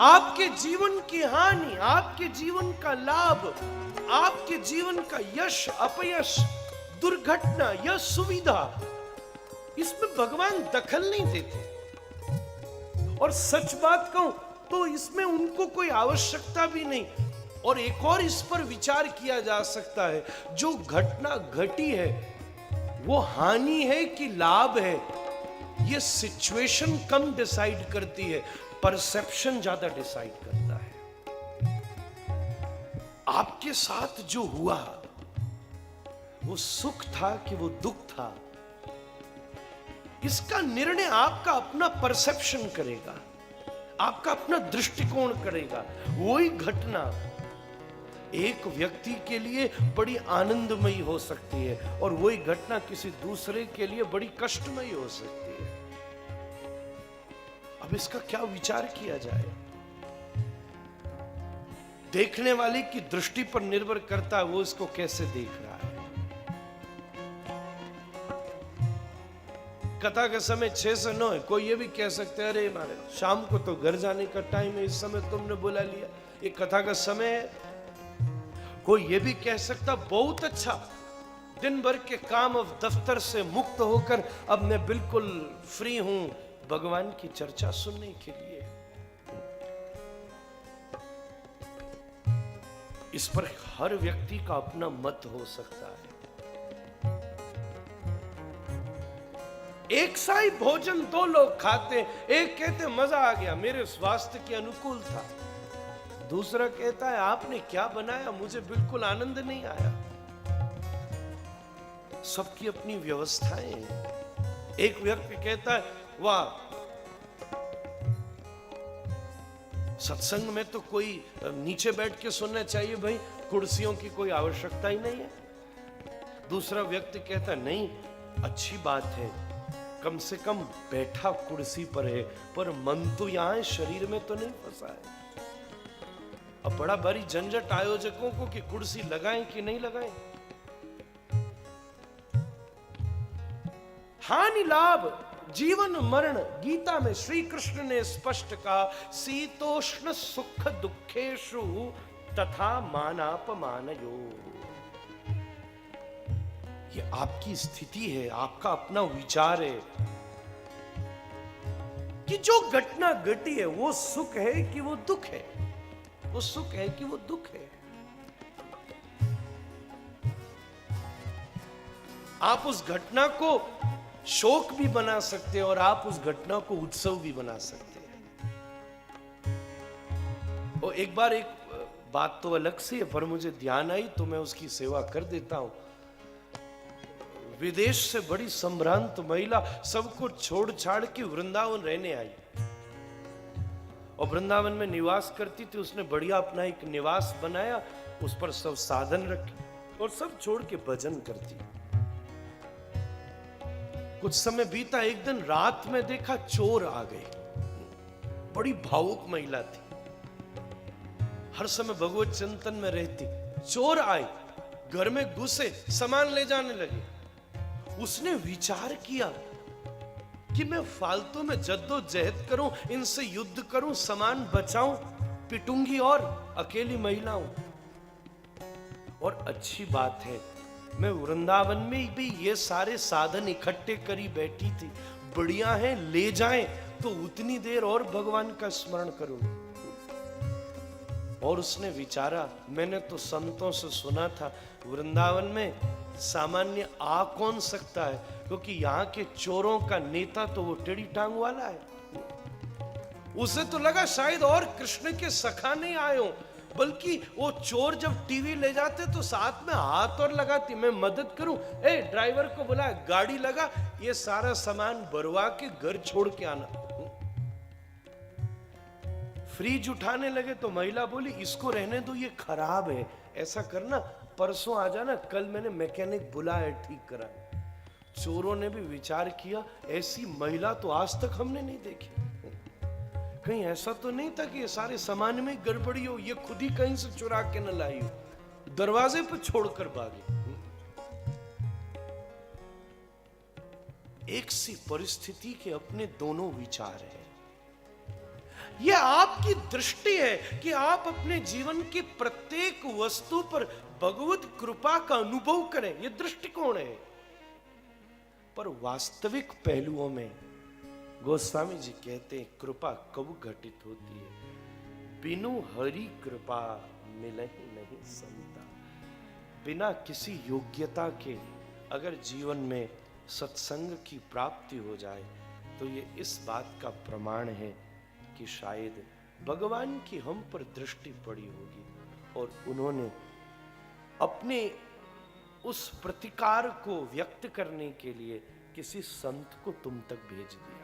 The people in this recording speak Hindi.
आपके जीवन की हानि, आपके जीवन का लाभ, आपके जीवन का यश अपयश, दुर्घटना या सुविधा, इसमें भगवान दखल नहीं देते। और सच बात कहूं तो इसमें उनको कोई आवश्यकता भी नहीं। और एक और इस पर विचार किया जा सकता है, जो घटना घटी है वो हानि है कि लाभ है, ये सिचुएशन कम डिसाइड करती है, परसेप्शन ज्यादा डिसाइड करता है। आपके साथ जो हुआ वो सुख था कि वो दुख था, इसका निर्णय आपका अपना परसेप्शन करेगा, आपका अपना दृष्टिकोण करेगा। वही घटना एक व्यक्ति के लिए बड़ी आनंदमयी हो सकती है और वही घटना किसी दूसरे के लिए बड़ी कष्टमयी हो सकती है। अब इसका क्या विचार किया जाए? देखने वाले की दृष्टि पर निर्भर करता है वो इसको कैसे देख रहा है। कथा का समय 6 से 9 है। कोई ये भी कह सकते हैं अरे मारे शाम को तो घर जाने का टाइम है, इस समय तुमने बुला लिया, ये कथा का समय है। कोई ये भी कह सकता बहुत अच्छा, दिन भर के काम और दफ्तर से मुक्त होकर अब मैं बिल्कुल फ्री हूं भगवान की चर्चा सुनने के लिए। इस पर हर व्यक्ति का अपना मत हो सकता है। एक सा ही भोजन 2 लोग खाते, एक कहते मजा आ गया, मेरे स्वास्थ्य के अनुकूल था, दूसरा कहता है आपने क्या बनाया, मुझे बिल्कुल आनंद नहीं आया। सबकी अपनी व्यवस्थाएं हैं। एक व्यक्ति कहता है वाह सत्संग में तो कोई नीचे बैठ के सुनना चाहिए भाई, कुर्सियों की कोई आवश्यकता ही नहीं है। दूसरा व्यक्ति कहता है नहीं अच्छी बात है, कम से कम बैठा कुर्सी पर है पर मन तो यहां है, शरीर में तो नहीं फंसा है। अब बड़ा भारी झंझट आयोजकों को कि कुर्सी लगाएं कि नहीं लगाएं। हानि लाभ जीवन मरण, गीता में श्री कृष्ण ने स्पष्ट कहा शीतोष्ण सुख दुखेषु तथा मानापमानयो। ये आपकी स्थिति है, आपका अपना विचार है कि जो घटना घटी है वो सुख है कि वो दुख है, वो सुख है कि वो दुख है। आप उस घटना को शोक भी बना सकते हैं और आप उस घटना को उत्सव भी बना सकते हैं। और एक बार एक बात तो अलग से है पर मुझे ध्यान आई तो मैं उसकी सेवा कर देता हूं। विदेश से बड़ी संभ्रांत महिला सबको छोड़ छाड़ के वृंदावन रहने आई और वृंदावन में निवास करती थी। उसने बढ़िया अपना एक निवास बनाया, उस पर सब साधन रखे और सब छोड़ के भजन करती। कुछ समय बीता, एक दिन रात में देखा चोर आ गए। बड़ी भावुक महिला थी, हर समय भगवत चिंतन में रहती। चोर आए, घर में घुसे, सामान ले जाने लगे। उसने विचार किया कि मैं फालतू में जद्दोजहद करूं, इनसे युद्ध करूं, सामान बचाऊं, पिटूंगी और अकेली महिला हूं। और अच्छी बात है मैं वृंदावन में भी ये सारे साधन इकट्ठे करी बैठी थी, बढ़िया है, ले जाएं तो उतनी देर और भगवान का स्मरण करूंगी। और उसने विचारा मैंने तो संतों से सुना था वृंदावन में सामान्य आ कौन सकता है, क्योंकि यहाँ के चोरों का नेता तो वो टेढ़ी टांग वाला है। उसे तो लगा शायद और कृष्ण के सखा नहीं आए हो, बल्कि वो चोर जब टीवी ले जाते तो साथ में हाथ और लगाती, मैं मदद करूं, ए ड्राइवर को बुला, गाड़ी लगा, ये सारा सामान भरवा के घर छोड़ के आना। फ्रिज उठाने लगे तो महिला बोली इसको रहने दो, ये खराब है, ऐसा करना परसों आ जाना, कल मैंने मैकेनिक बुलाया ठीक करा। चोरों ने भी विचार किया ऐसी महिला तो आज तक हमने नहीं देखी, कहीं ऐसा तो नहीं था कि ये सारे सामान में गड़बड़ी हो, ये खुद ही कहीं से चुरा के न लाई हो, दरवाजे पर छोड़कर भागे। एक सी परिस्थिति के अपने दोनों विचार हैं। ये आपकी दृष्टि है कि आप अपने जीवन की प्रत्येक वस्तु पर भगवत कृपा का अनुभव करें, ये दृष्टिकोण है। पर वास्तविक पहलुओं में गोस्वामी जी कहते हैं कृपा कब घटित होती है? बिनु हरि कृपा मिले ही नहीं संता। बिना किसी योग्यता के अगर जीवन में सत्संग की प्राप्ति हो जाए तो ये इस बात का प्रमाण है कि शायद भगवान की हम पर दृष्टि पड़ी होगी और उन्होंने अपने उस प्रतिकार को व्यक्त करने के लिए किसी संत को तुम तक भेज दिया।